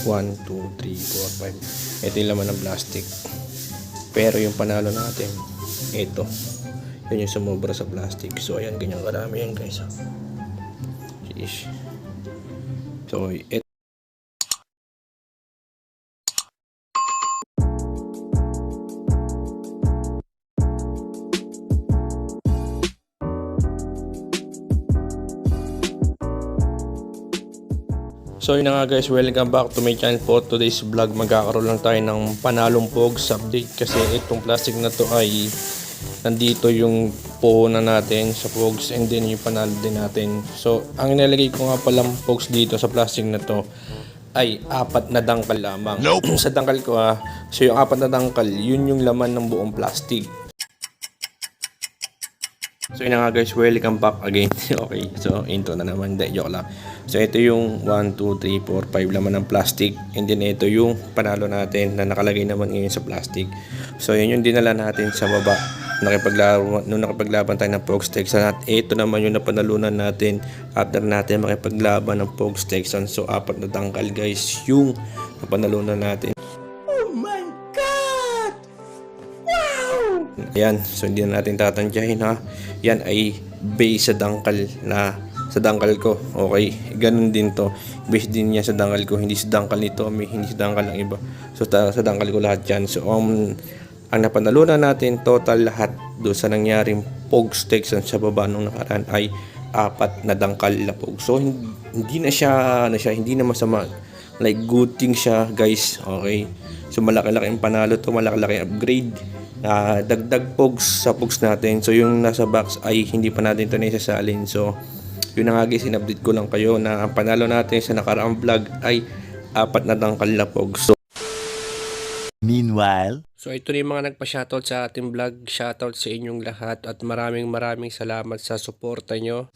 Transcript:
1, 2, 3, 4, 5. Ito yung laman ng plastic. Pero yung panalo natin, ito. Yun yung sumobra sa plastic. So ayan, ganyan karami yan guys. Jeez. So ito. So yun na nga guys, welcome back to my channel po. Today's vlog, magkakaroon lang tayo ng panalong pogs update. Kasi itong plastic na to ay nandito yung puhunan natin sa pogs, and then yung panalo din natin. So ang inilagay ko nga palang pogs dito sa plastic na to ay 4 na dangkal lamang. Sa dangkal ko so yung 4 na dangkal, yun yung laman ng buong plastic. So yun na nga guys, welcome back again. Okay, so intro na naman, joke lang. So ito yung 1, 2, 3, 4, 5 laman ng plastic, and then ito yung panalo natin na nakalagay naman ngayon sa plastic. So yun yung dinala natin sa baba nung nakipaglaban tayo ng Pogs Texan, at ito naman yung napanalunan natin after natin makipaglaban ng Pogs Texan. So 4 na dangkal guys yung napanalunan natin. Ayan, so hindi na natin tatantyahin ha. Yan ay base sa dangkal ko. Okay, ganun din to. Base din niya sa dangkal ko, hindi sa dangkal nito, hindi sa dangkal ng iba. So sa dangkal ko lahat yan. So ang napanalunan natin total lahat do sa nangyaring Pogs Texan sa baba nung nakaraan ay 4 na dangkal na Pogs. So hindi na siya hindi na masama. Like good thing siya guys. Okay. So malaki-laki ang panalo to, malaki-laki upgrade. Dagdag pogs sa pogs natin. So yung nasa box ay hindi pa natin ito naisasalin. So yun na nga guys, in-update ko lang kayo na ang panalo natin sa nakaraang vlog ay 4 na dangkal na pogs. So meanwhile, so ito na yung mga nagpa-shoutout sa ating vlog. Shoutout sa inyong lahat at maraming salamat sa suporta nyo.